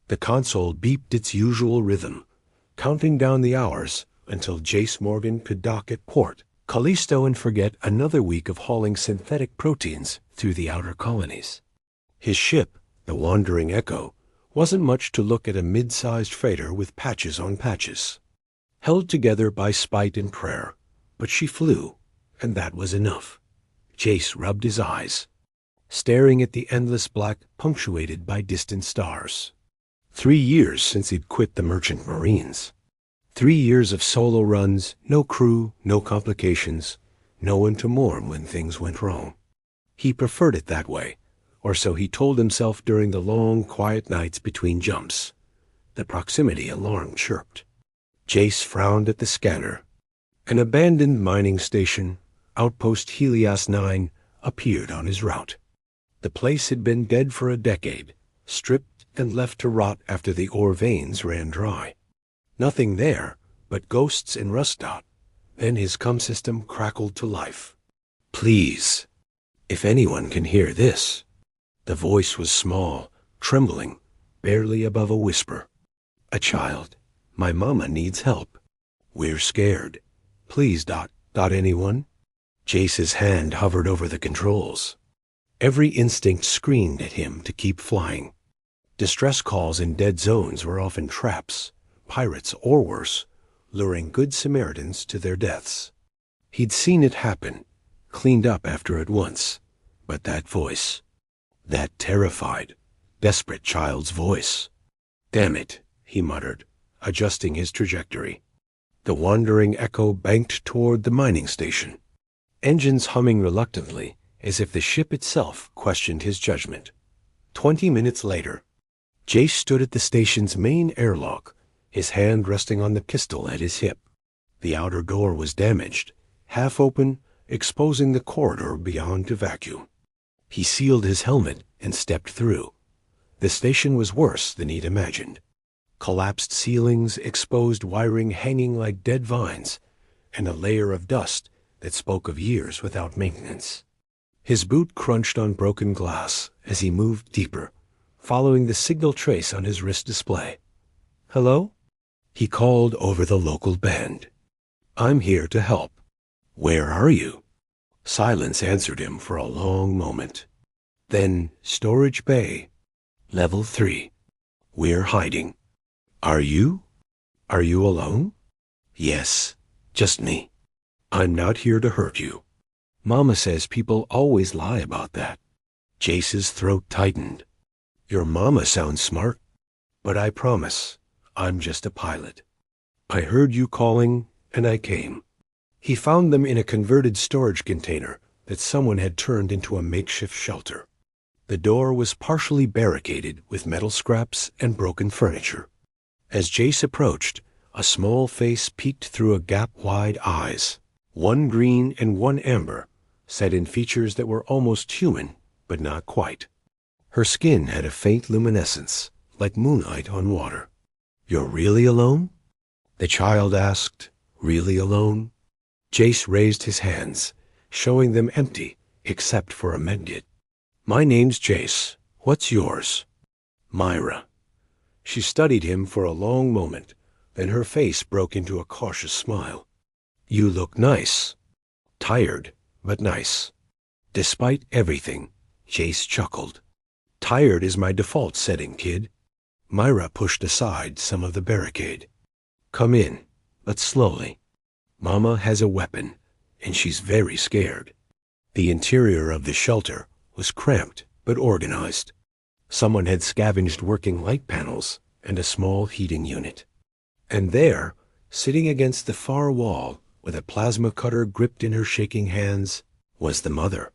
The console beeped its usual rhythm, counting down the hours until Jace Morgan could dock at port, Callisto, and forget another week of hauling synthetic proteins through the outer colonies. His ship, the Wandering Echo, wasn't much to look at, a mid-sized freighter with patches on patches, held together by spite and prayer, but she flew, and that was enough. Jace rubbed his eyes, staring at the endless black punctuated by distant stars. 3 years since he'd quit the Merchant Marines. 3 years of solo runs, no crew, no complications, no one to mourn when things went wrong. He preferred it that way, or so he told himself during the long, quiet nights between jumps. The proximity alarm chirped. Jace frowned at the scanner. An abandoned mining station, Outpost Helios 9, appeared on his route. The place had been dead for a decade, stripped and left to rot after the ore veins ran dry. Nothing there but ghosts and rust dot. Then his comm system crackled to life. "Please, if anyone can hear this." The voice was small, trembling, barely above a whisper. "A child. My mama needs help. We're scared. Please dot anyone." Jace's hand hovered over the controls. Every instinct screamed at him to keep flying. Distress calls in dead zones were often traps, pirates or worse, luring good Samaritans to their deaths. He'd seen it happen, cleaned up after it once, but that voice, that terrified, desperate child's voice. "Damn it," he muttered, adjusting his trajectory. The Wandering Echo banked toward the mining station, engines humming reluctantly, as if the ship itself questioned his judgment. 20 minutes later, Jace stood at the station's main airlock, his hand resting on the pistol at his hip. The outer door was damaged, half open, exposing the corridor beyond to vacuum. He sealed his helmet and stepped through. The station was worse than he'd imagined. Collapsed ceilings, exposed wiring hanging like dead vines, and a layer of dust that spoke of years without maintenance. His boot crunched on broken glass as he moved deeper, following the signal trace on his wrist display. "Hello?" He called over the local band. "I'm here to help." "Where are you?" Silence answered him for a long moment. Then, "Storage Bay, Level 3. We're hiding." Are you alone?" "Yes, just me." "I'm not here to hurt you. Mama says people always lie about that." Jace's throat tightened. "Your mama sounds smart, but I promise, I'm just a pilot. I heard you calling, and I came." He found them in a converted storage container that someone had turned into a makeshift shelter. The door was partially barricaded with metal scraps and broken furniture. As Jace approached, a small face peeked through a gap-wide eyes, one green and one amber, set in features that were almost human, but not quite. Her skin had a faint luminescence, like moonlight on water. "You're really alone?" the child asked. "Really alone?" Jace raised his hands, showing them empty, except for a medkit. "My name's Jace. What's yours?" "Myra." She studied him for a long moment, then her face broke into a cautious smile. "You look nice." "Tired, but nice." "Despite everything," Jace chuckled. "Tired is my default setting, kid." Myra pushed aside some of the barricade. "Come in, but slowly. Mama has a weapon, and she's very scared." The interior of the shelter was cramped but organized. Someone had scavenged working light panels and a small heating unit. And there, sitting against the far wall, with a plasma cutter gripped in her shaking hands, was the mother.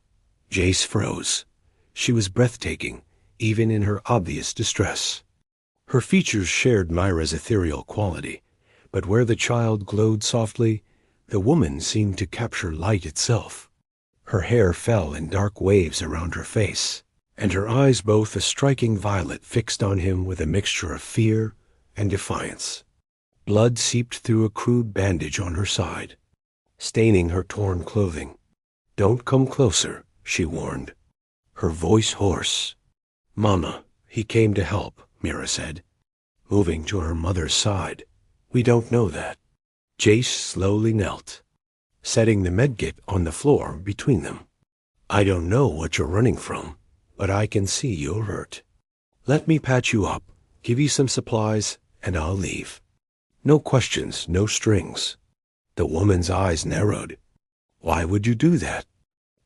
Jace froze. She was breathtaking, even in her obvious distress. Her features shared Myra's ethereal quality, but where the child glowed softly, the woman seemed to capture light itself. Her hair fell in dark waves around her face, and her eyes both a striking violet fixed on him with a mixture of fear and defiance. Blood seeped through a crude bandage on her side, staining her torn clothing. "Don't come closer," she warned, her voice hoarse. "Mama, he came to help," Mira said. moving to her mother's side. We don't know that. Jace slowly knelt, setting the medkit on the floor between them. I don't know what you're running from, but I can see you're hurt. Let me patch you up, give you some supplies, and I'll leave. No questions, no strings. The woman's eyes narrowed. Why would you do that?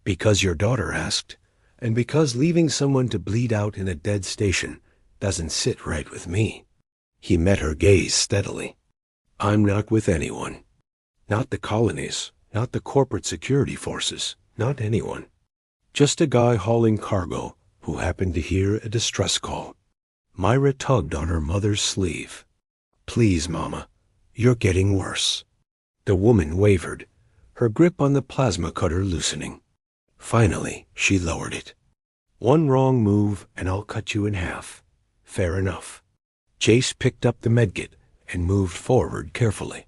Because your daughter asked, and because leaving someone to bleed out in a dead station doesn't sit right with me. He met her gaze steadily. I'm not with anyone. Not the colonies, not the corporate security forces, not anyone. Just a guy hauling cargo who happened to hear a distress call. Myra tugged on her mother's sleeve. Please, Mama, you're getting worse. The woman wavered, her grip on the plasma cutter loosening. Finally, she lowered it. One wrong move and I'll cut you in half. Fair enough. Jace picked up the medkit and moved forward carefully.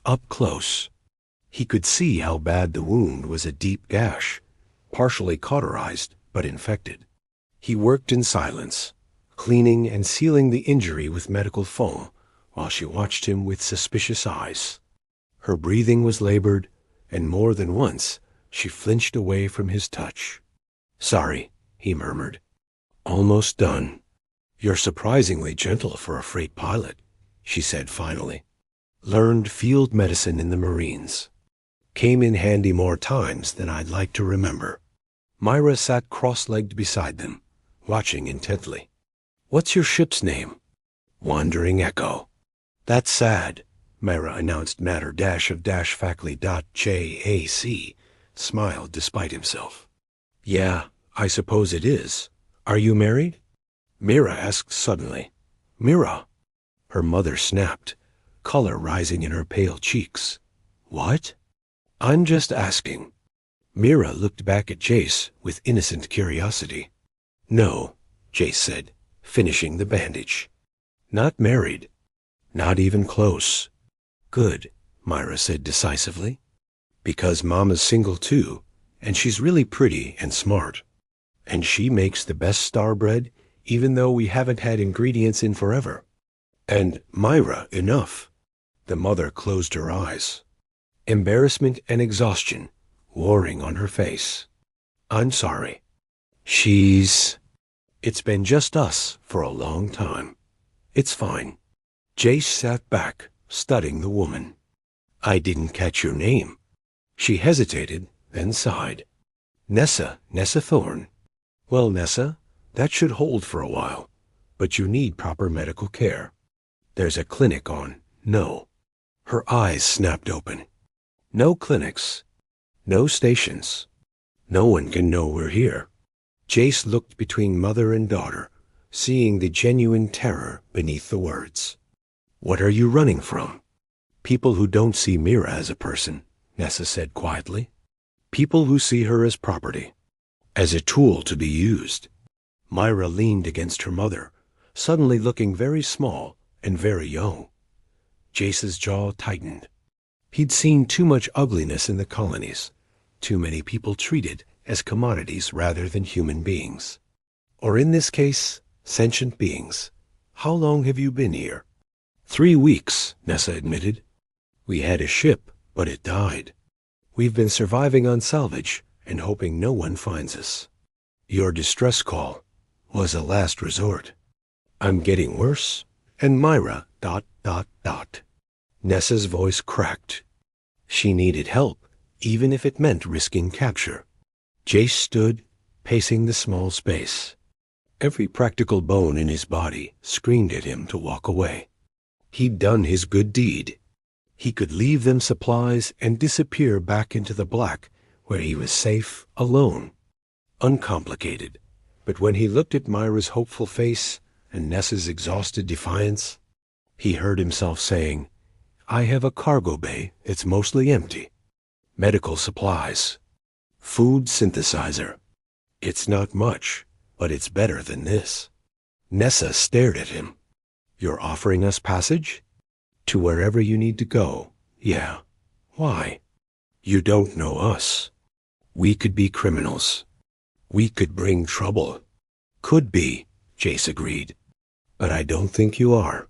Up close, he could see how bad the wound was, a deep gash, partially cauterized but infected. He worked in silence, cleaning and sealing the injury with medical foam while she watched him with suspicious eyes. Her breathing was labored, and more than once she flinched away from his touch. Sorry, he murmured. Almost done. You're surprisingly gentle for a freight pilot, she said finally. Learned field medicine in the Marines. Came in handy more times than I'd like to remember. Myra sat cross-legged beside them, watching intently. What's your ship's name? Wandering Echo. That's sad, Myra announced. matter-of-faculty.jac smiled despite himself. Yeah, I suppose it is. Are you married? Mira asked suddenly. Mira? Her mother snapped, color rising in her pale cheeks. What? I'm just asking. Mira looked back at Jace with innocent curiosity. No, Jace said, finishing the bandage. Not married. Not even close. Good, Myra said decisively. Because Mama's single too, and she's really pretty and smart. And she makes the best star bread, even though we haven't had ingredients in forever. And Myra, enough. The mother closed her eyes. Embarrassment and exhaustion warring on her face. I'm sorry. It's been just us for a long time. It's fine. Jace sat back, studying the woman. I didn't catch your name. She hesitated, then sighed. Nessa Thorne. Well, Nessa, that should hold for a while, but you need proper medical care. There's a clinic on. No. Her eyes snapped open. No clinics. No stations. No one can know we're here. Jace looked between mother and daughter, seeing the genuine terror beneath the words. What are you running from? People who don't see Mira as a person, Nessa said quietly. People who see her as property, as a tool to be used. Myra leaned against her mother, suddenly looking very small and very young. Jace's jaw tightened. He'd seen too much ugliness in the colonies, too many people treated as commodities rather than human beings. Or in this case, sentient beings. How long have you been here? 3 weeks, Nessa admitted. We had a ship, but it died. We've been surviving on salvage and hoping no one finds us. Your distress call was a last resort. I'm getting worse, and Myra ... Nessa's voice cracked. She needed help, even if it meant risking capture. Jace stood, pacing the small space. Every practical bone in his body screamed at him to walk away. He'd done his good deed. He could leave them supplies and disappear back into the black, where he was safe, alone. Uncomplicated. But when he looked at Myra's hopeful face and Nessa's exhausted defiance, he heard himself saying, I have a cargo bay, it's mostly empty. Medical supplies. Food synthesizer. It's not much, but it's better than this. Nessa stared at him. You're offering us passage? To wherever you need to go. Yeah. Why? You don't know us. We could be criminals. We could bring trouble. Could be, Jace agreed. but I don't think you are.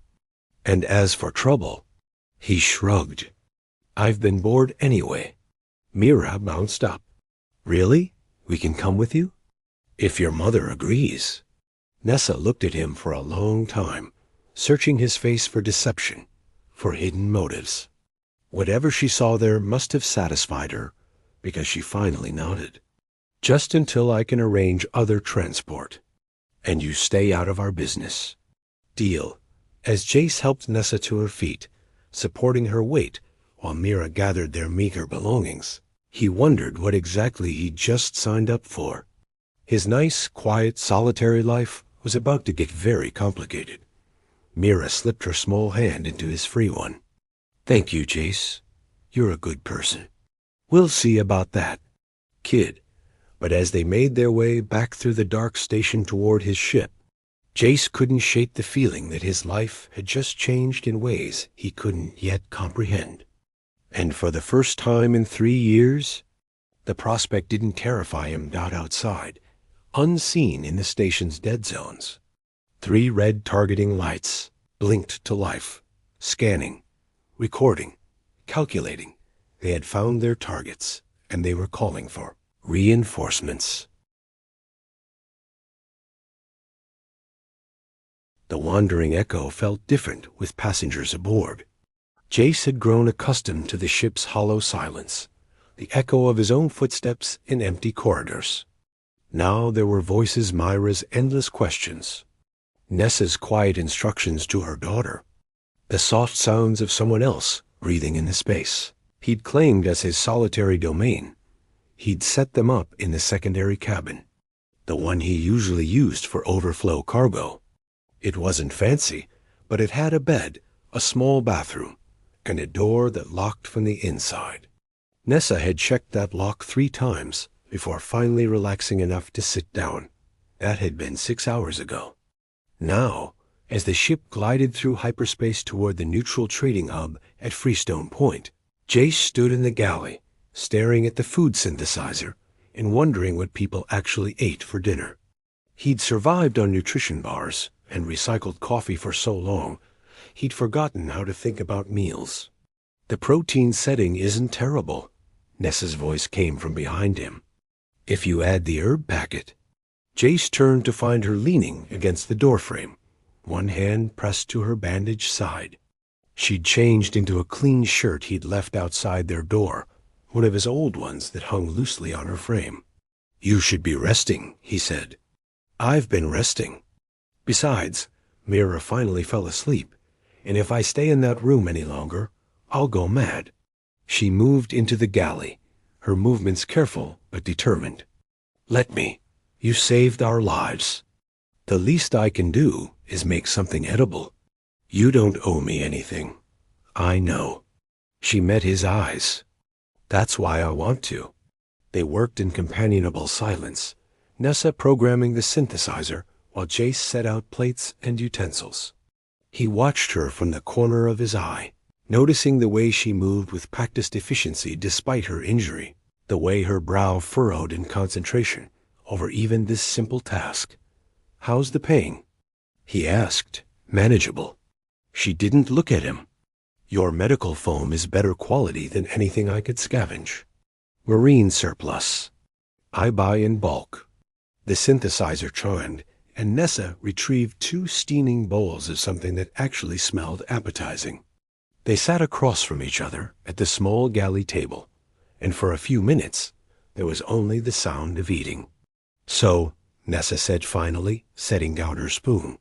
And as for trouble, he shrugged. I've been bored anyway. Mira bounced up. Really? We can come with you? If your mother agrees. Nessa looked at him for a long time, searching his face for deception, for hidden motives. Whatever she saw there must have satisfied her, because she finally nodded. Just until I can arrange other transport. And you stay out of our business. Deal. As Jace helped Nessa to her feet, supporting her weight while Mira gathered their meager belongings, he wondered what exactly he'd just signed up for. His nice, quiet, solitary life was about to get very complicated. Mira slipped her small hand into his free one. Thank you, Jace. You're a good person. We'll see about that, kid. But as they made their way back through the dark station toward his ship, Jace couldn't shake the feeling that his life had just changed in ways he couldn't yet comprehend. And for the first time in 3 years, the prospect didn't terrify him outside, unseen in the station's dead zones. 3 red targeting lights blinked to life, scanning, recording, calculating. They had found their targets, and they were calling for reinforcements. The wandering echo felt different with passengers aboard. Jace had grown accustomed to the ship's hollow silence, the echo of his own footsteps in empty corridors. Now there were voices Myra's endless questions, Nessa's quiet instructions to her daughter, the soft sounds of someone else breathing in the space he'd claimed as his solitary domain. He'd set them up in the secondary cabin, the one he usually used for overflow cargo. It wasn't fancy, but it had a bed, a small bathroom, and a door that locked from the inside. Nessa had checked that lock 3 times before finally relaxing enough to sit down. That had been 6 hours ago. Now, as the ship glided through hyperspace toward the neutral trading hub at Freestone Point, Jace stood in the galley, staring at the food synthesizer and wondering what people actually ate for dinner. He'd survived on nutrition bars and recycled coffee for so long, he'd forgotten how to think about meals. The protein setting isn't terrible, Nessa's voice came from behind him. If you add the herb packet. Jace turned to find her leaning against the doorframe, one hand pressed to her bandaged side. She'd changed into a clean shirt he'd left outside their door, one of his old ones that hung loosely on her frame. You should be resting, he said. I've been resting. Besides, Mira finally fell asleep, and if I stay in that room any longer, I'll go mad. She moved into the galley, her movements careful but determined. Let me. You saved our lives. The least I can do is make something edible. You don't owe me anything. I know. She met his eyes. That's why I want to. They worked in companionable silence, Nessa programming the synthesizer while Jace set out plates and utensils. He watched her from the corner of his eye, noticing the way she moved with practiced efficiency despite her injury, the way her brow furrowed in concentration over even this simple task. How's the pain? He asked, manageable. She didn't look at him. Your medical foam is better quality than anything I could scavenge. Marine surplus. I buy in bulk. The synthesizer chimed, and Nessa retrieved 2 steaming bowls of something that actually smelled appetizing. They sat across from each other at the small galley table, and for a few minutes there was only the sound of eating. So, Nessa said finally, setting down her spoon,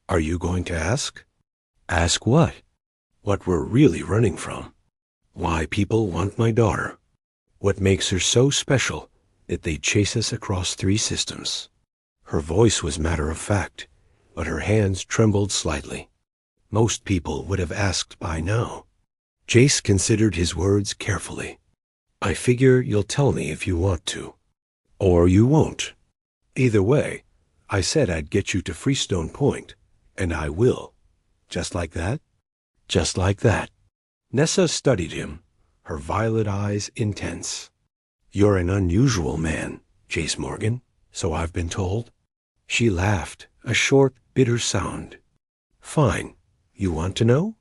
are you going to ask? Ask what? What we're really running from. Why people want my daughter. What makes her so special that they chase us across 3 systems. Her voice was matter-of-fact, but her hands trembled slightly. Most people would have asked by now. Jace considered his words carefully. I figure you'll tell me if you want to. Or you won't. Either way, I said I'd get you to Freestone Point, and I will. Just like that? Just like that. Nessa studied him, her violet eyes intense. You're an unusual man, Jace Morgan, so I've been told. She laughed, a short, bitter sound. Fine. You want to know?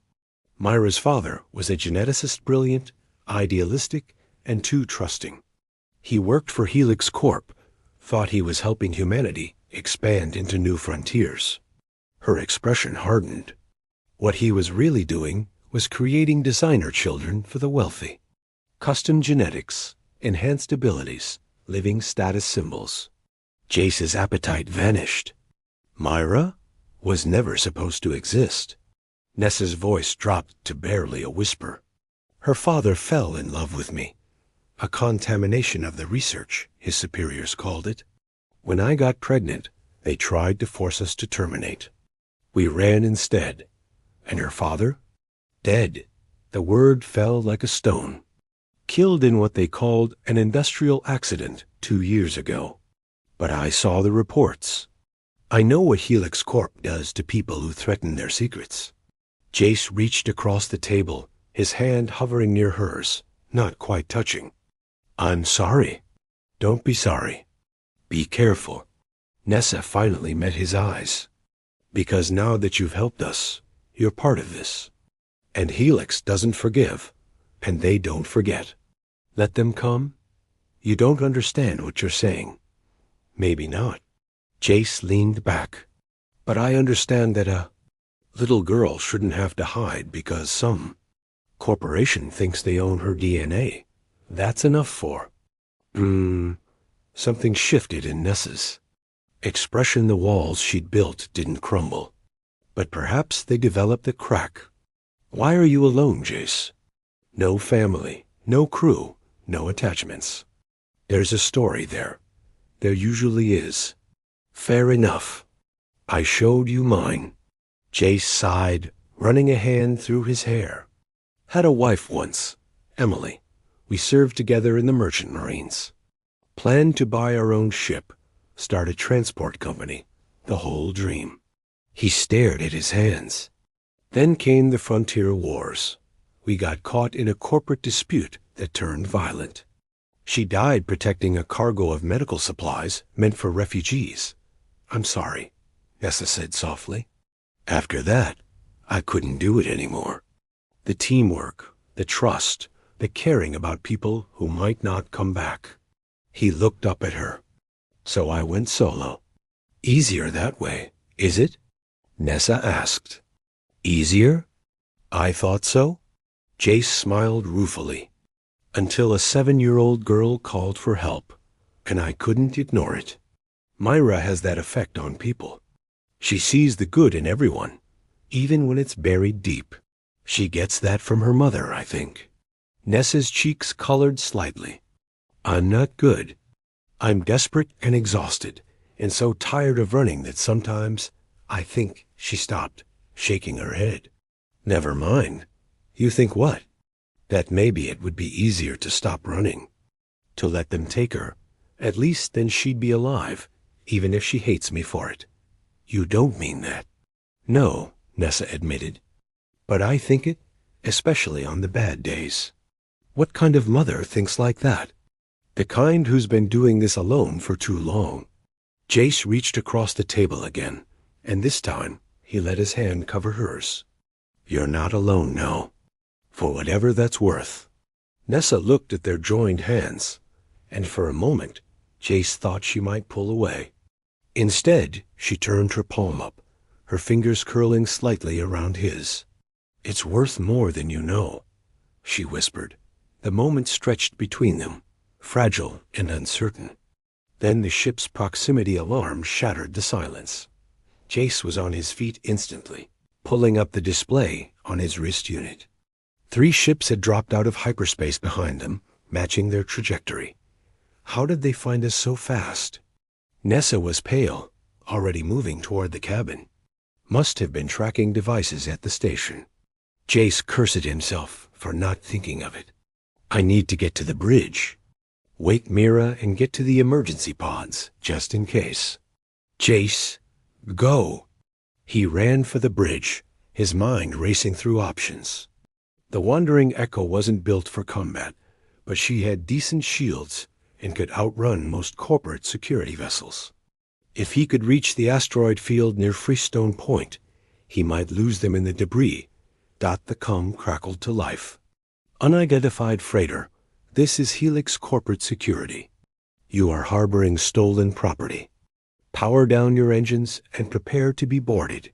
Myra's father was a geneticist, brilliant, idealistic, and too trusting. He worked for Helix Corp, thought he was helping humanity expand into new frontiers. Her expression hardened. What he was really doing was creating designer children for the wealthy. Custom genetics, enhanced abilities, living status symbols. Jace's appetite vanished. Myra was never supposed to exist. Nessa's voice dropped to barely a whisper. Her father fell in love with me. A contamination of the research, his superiors called it. When I got pregnant, they tried to force us to terminate. We ran instead. And her father? Dead. The word fell like a stone. Killed in what they called an industrial accident 2 years ago. But I saw the reports. I know what Helix Corp does to people who threaten their secrets. Jace reached across the table, his hand hovering near hers, not quite touching. I'm sorry. Don't be sorry. Be careful. Nessa finally met his eyes. Because now that you've helped us, you're part of this. And Helix doesn't forgive, and they don't forget. Let them come. You don't understand what you're saying. Maybe not. Jace leaned back. But I understand that a little girl shouldn't have to hide because some corporation thinks they own her DNA. That's enough for. Something shifted in Nessa's expression. The walls she'd built didn't crumble. But perhaps they developed a crack. Why are you alone, Jace? No family, no crew, no attachments. There's a story there. There usually is. Fair enough. I showed you mine. Jace sighed, running a hand through his hair. Had a wife once, Emily. We served together in the Merchant Marines. Planned to buy our own ship, start a transport company, the whole dream. He stared at his hands. Then came the frontier wars. We got caught in a corporate dispute that turned violent. She died protecting a cargo of medical supplies meant for refugees. I'm sorry, Nessa said softly. After that, I couldn't do it anymore. The teamwork, the trust, the caring about people who might not come back. He looked up at her. So I went solo. Easier that way, is it? Nessa asked. Easier? I thought so. Jace smiled ruefully. Until a 7-year-old girl called for help, and I couldn't ignore it. Myra has that effect on people. She sees the good in everyone, even when it's buried deep. She gets that from her mother, I think. Nessa's cheeks colored slightly. I'm not good. I'm desperate and exhausted, and so tired of running that sometimes I think. She stopped, shaking her head. Never mind. You think what? That maybe it would be easier to stop running. To let them take her. At least then she'd be alive, even if she hates me for it. You don't mean that. No, Nessa admitted. But I think it, especially on the bad days. What kind of mother thinks like that? The kind who's been doing this alone for too long. Jace reached across the table again, and this time he let his hand cover hers. You're not alone now. For whatever that's worth. Nessa looked at their joined hands, and for a moment Jace thought she might pull away. Instead, she turned her palm up, her fingers curling slightly around his. It's worth more than you know, she whispered. The moment stretched between them, fragile and uncertain. Then the ship's proximity alarm shattered the silence. Jace was on his feet instantly, pulling up the display on his wrist unit. 3 ships had dropped out of hyperspace behind them, matching their trajectory. How did they find us so fast? Nessa was pale, already moving toward the cabin. Must have been tracking devices at the station. Jace cursed himself for not thinking of it. I need to get to the bridge. Wake Mira and get to the emergency pods, just in case. Jace, go. He ran for the bridge, his mind racing through options. The wandering Echo wasn't built for combat, but she had decent shields and could outrun most corporate security vessels. If he could reach the asteroid field near Freestone Point, He might lose them in the debris. The com crackled to life. Unidentified freighter. This is Helix Corporate Security. You are harboring stolen property. Power down your engines and prepare to be boarded.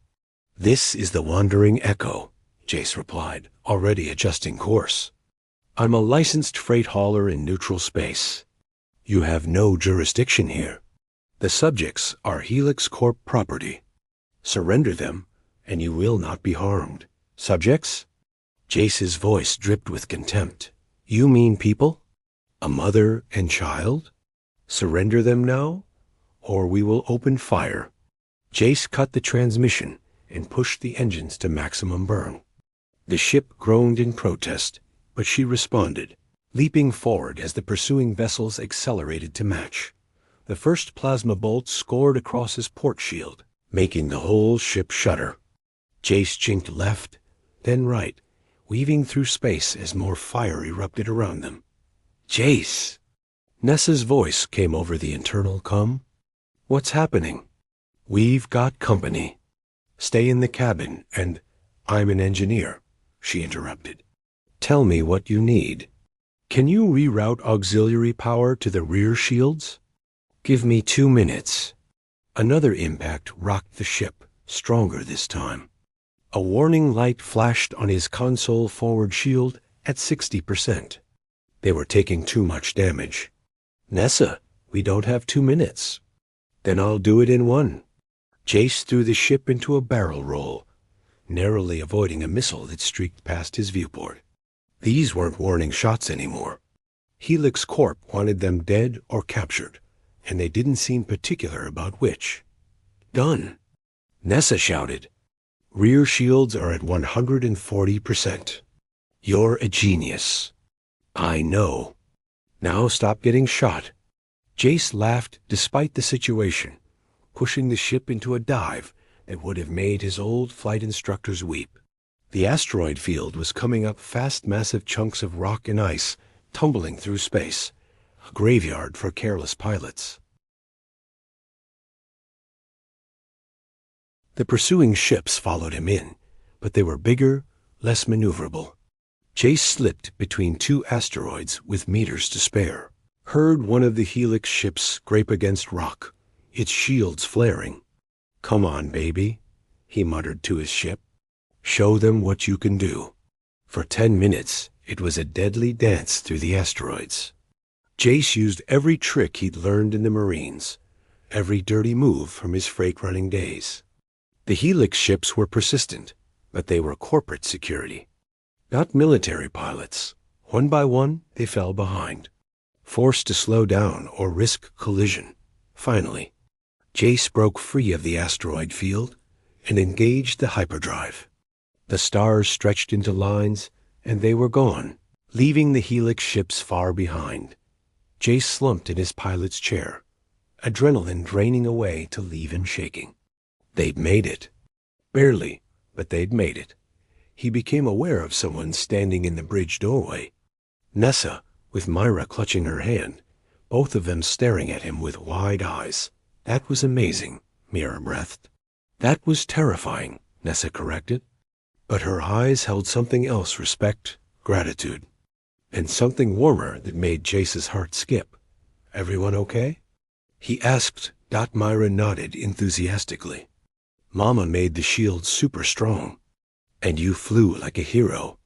This is the Wandering Echo, Jace replied, already adjusting course. I'm a licensed freight hauler in neutral space. You have no jurisdiction here. The subjects are Helix Corp property. Surrender them, and you will not be harmed. Subjects? Jace's voice dripped with contempt. You mean people? A mother and child? Surrender them now, or we will open fire. Jace cut the transmission and pushed the engines to maximum burn. The ship groaned in protest, but she responded, leaping forward as the pursuing vessels accelerated to match. The first plasma bolt scored across his port shield, making the whole ship shudder. Jace jinked left, then right, weaving through space as more fire erupted around them. Jace! Nessa's voice came over the internal comm. What's happening? We've got company. Stay in the cabin, and I'm an engineer, she interrupted. Tell me what you need. Can you reroute auxiliary power to the rear shields? Give me 2 minutes. Another impact rocked the ship, stronger this time. A warning light flashed on his console forward shield at 60%. They were taking too much damage. Nessa, we don't have 2 minutes. Then I'll do it in 1. Jace threw the ship into a barrel roll, narrowly avoiding a missile that streaked past his viewport. These weren't warning shots anymore. Helix Corp wanted them dead or captured, and they didn't seem particular about which. Done. Nessa shouted. Rear shields are at 140%. You're a genius. I know. Now stop getting shot. Jace laughed despite the situation, pushing the ship into a dive that would have made his old flight instructors weep. The asteroid field was coming up fast, massive chunks of rock and ice, tumbling through space, a graveyard for careless pilots. The pursuing ships followed him in, but they were bigger, less maneuverable. Jace slipped between 2 asteroids with meters to spare, heard one of the Helix ships scrape against rock, its shields flaring. Come on, baby, he muttered to his ship. Show them what you can do. For 10 minutes, it was a deadly dance through the asteroids. Jace used every trick he'd learned in the Marines, every dirty move from his freight-running days. The Helix ships were persistent, but they were corporate security, not military pilots. One by one, they fell behind, forced to slow down or risk collision. Finally, Jace broke free of the asteroid field and engaged the hyperdrive. The stars stretched into lines, and they were gone, leaving the Helix ships far behind. Jace slumped in his pilot's chair, adrenaline draining away to leave him shaking. They'd made it. Barely, but they'd made it. He became aware of someone standing in the bridge doorway. Nessa, with Myra clutching her hand, both of them staring at him with wide eyes. That was amazing, Mira breathed. That was terrifying, Nessa corrected. But her eyes held something else, respect, gratitude, and something warmer that made Jace's heart skip. Everyone okay? He asked. Myra nodded enthusiastically. Mama made the shield super strong, and you flew like a hero.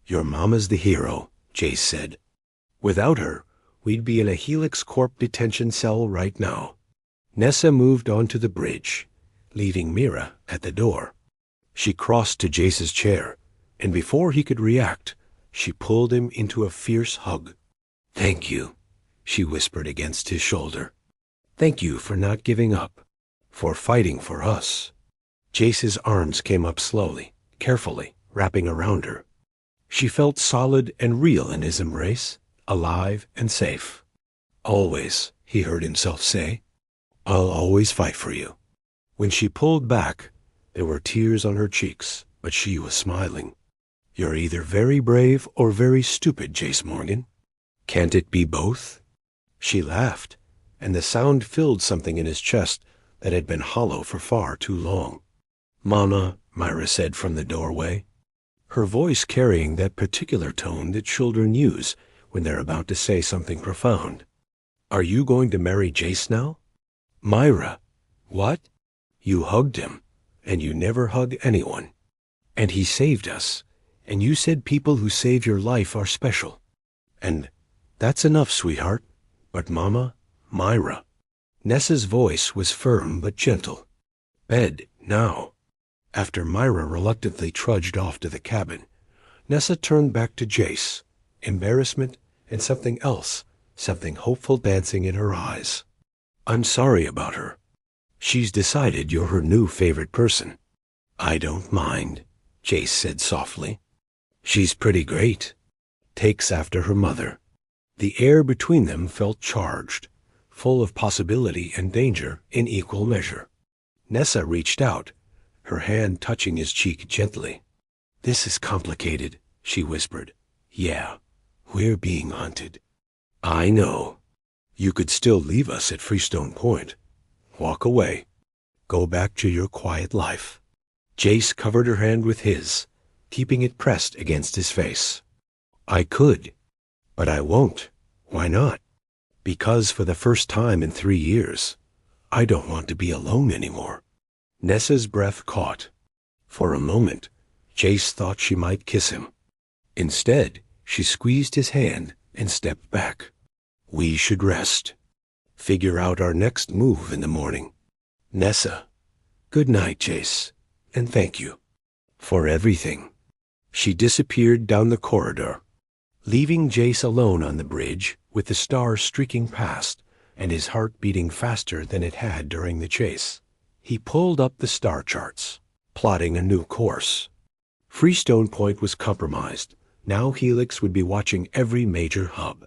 Your mama's the hero, Jace said. Without her, we'd be in a Helix Corp detention cell right now. Nessa moved onto the bridge, leaving Mira at the door. She crossed to Jace's chair, and before he could react, she pulled him into a fierce hug. Thank you, she whispered against his shoulder. Thank you for not giving up, for fighting for us. Jace's arms came up slowly, carefully, wrapping around her. She felt solid and real in his embrace, alive and safe. Always, he heard himself say, I'll always fight for you. When she pulled back, there were tears on her cheeks, but she was smiling. You're either very brave or very stupid, Jace Morgan. Can't it be both? She laughed, and the sound filled something in his chest that had been hollow for far too long. Mama, Myra said from the doorway, her voice carrying that particular tone that children use when they're about to say something profound. Are you going to marry Jace now? Myra. What? You hugged him, and you never hug anyone. And he saved us, and you said people who save your life are special. And that's enough, sweetheart. But Mama, Myra. Nessa's voice was firm but gentle. Bed, now. After Myra reluctantly trudged off to the cabin, Nessa turned back to Jace, embarrassment and something else, something hopeful dancing in her eyes. I'm sorry about her. She's decided you're her new favorite person. I don't mind, Jace said softly. She's pretty great. Takes after her mother. The air between them felt charged, full of possibility and danger in equal measure. Nessa reached out, her hand touching his cheek gently. This is complicated, she whispered. Yeah, we're being hunted. I know. You could still leave us at Freestone Point. Walk away. Go back to your quiet life. Jace covered her hand with his, keeping it pressed against his face. I could, but I won't. Why not? Because for the first time in 3 years, I don't want to be alone anymore. Nessa's breath caught. For a moment, Jace thought she might kiss him. Instead, she squeezed his hand and stepped back. We should rest. Figure out our next move in the morning. Nessa. Good night, Jace, and thank you for everything. She disappeared down the corridor, leaving Jace alone on the bridge with the stars streaking past and his heart beating faster than it had during the chase. He pulled up the star charts, plotting a new course. Freestone Point was compromised. Now Helix would be watching every major hub.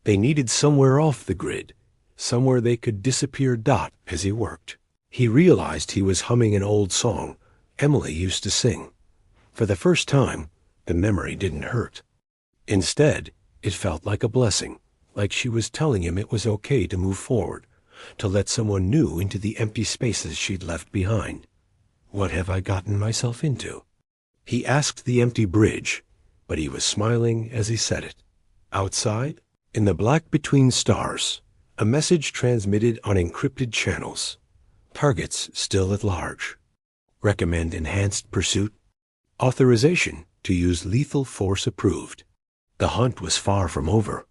They needed somewhere off the grid, somewhere they could disappear Dot as he worked. He realized he was humming an old song Emily used to sing. For the first time, the memory didn't hurt. Instead, it felt like a blessing, like she was telling him it was okay to move forward, to let someone new into the empty spaces she'd left behind. What have I gotten myself into? He asked the empty bridge, but he was smiling as he said it. Outside, in the black between stars, a message transmitted on encrypted channels. Targets still at large. Recommend enhanced pursuit. Authorization to use lethal force approved. The hunt was far from over.